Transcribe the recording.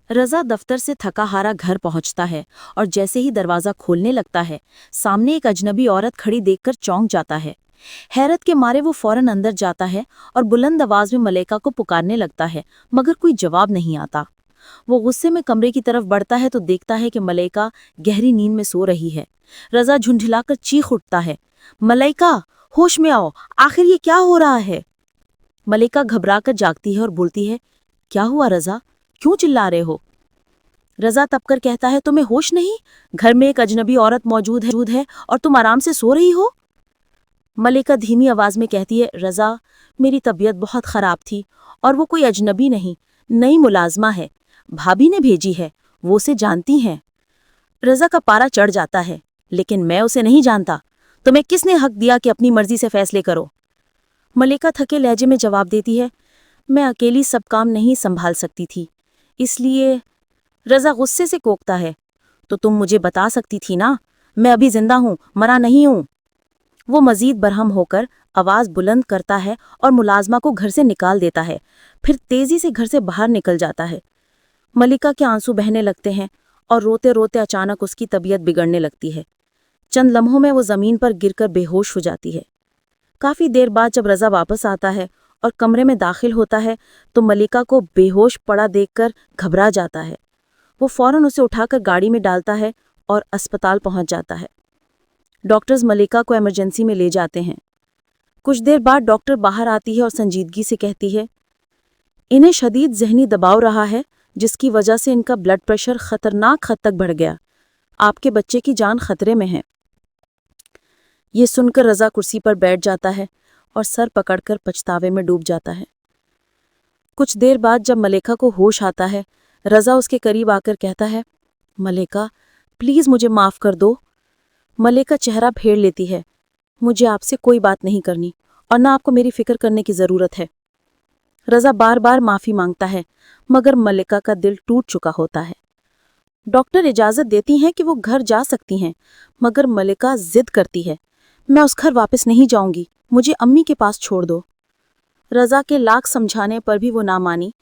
रज़ा दफ्तर से थका हारा घर पहुंचता है और जैसे ही दरवाज़ा खोलने लगता है, सामने एक अजनबी औरत खड़ी देखकर चौंक जाता है। हैरत के मारे वो फौरन अंदर जाता है और बुलंद आवाज में मलेका को पुकारने लगता है, मगर कोई जवाब नहीं आता। वो गुस्से में कमरे की तरफ बढ़ता है तो देखता है कि मलेका गहरी नींद में सो रही है। रज़ा झुंझलाकर चीख उठता है, मलेका, होश में आओ, आखिर ये क्या हो रहा है? मलेका घबराकर जागती है और बोलती है, क्या हुआ रज़ा, क्यों चिल्ला रहे हो? रज़ा तपकर कहता है, तुम्हें होश नहीं? घर में एक अजनबी औरत मौजूद है और तुम आराम से सो रही हो? मलेका धीमी आवाज में कहती है, रज़ा, मेरी तबीयत बहुत ख़राब थी और वो कोई अजनबी नहीं, नई मुलाजमा है, भाभी ने भेजी है, वो उसे जानती हैं। रज़ा का पारा चढ़ जाता है, लेकिन मैं उसे नहीं जानता। तुम्हें किसने हक दिया कि अपनी मर्जी से फैसले करो? मलेका थके लहजे में जवाब देती है, मैं अकेली सब काम नहीं संभाल सकती थी, इसलिए। रज़ा गुस्से से कोकता है, तो तुम मुझे बता सकती थी ना, मैं अभी जिंदा हूँ, मरा नहीं हूँ। वो मजीद बरहम होकर आवाज बुलंद करता है और मुलाजमा को घर से निकाल देता है, फिर तेजी से घर से बाहर निकल जाता है। मलिका के आंसू बहने लगते हैं और रोते रोते अचानक उसकी तबीयत बिगड़ने लगती है। चंद लम्हों में वो जमीन पर गिरकर बेहोश हो जाती है। काफी देर बाद जब रज़ा वापस आता है और कमरे में दाखिल होता है तो मलिका को बेहोश पड़ा देखकर घबरा जाता है। वो फौरन उसे उठाकर गाड़ी में डालता है और अस्पताल पहुंच जाता है। डॉक्टर्स मलिका को इमरजेंसी में ले जाते हैं। कुछ देर बाद डॉक्टर बाहर आती है और संजीदगी से कहती है, इन्हें शदीद ज़हनी दबाव रहा है, जिसकी वजह से इनका ब्लड प्रेशर खतरनाक हद तक बढ़ गया। आपके बच्चे की जान खतरे में है। ये सुनकर रज़ा कुर्सी पर बैठ जाता है और सर पकड़कर पछतावे में डूब जाता है। कुछ देर बाद जब मलेका को होश आता है, रज़ा उसके करीब आकर कहता है, मलेका, प्लीज़ मुझे माफ़ कर दो। मलेका चेहरा फेर लेती है, मुझे आपसे कोई बात नहीं करनी और ना आपको मेरी फिक्र करने की ज़रूरत है। रज़ा बार बार माफ़ी मांगता है, मगर मलेका का दिल टूट चुका होता है। डॉक्टर इजाज़त देती हैं कि वो घर जा सकती हैं, मगर मलेका जिद करती है, मैं उस घर वापस नहीं जाऊंगी, मुझे अम्मी के पास छोड़ दो। रज़ा के लाख समझाने पर भी वो ना मानी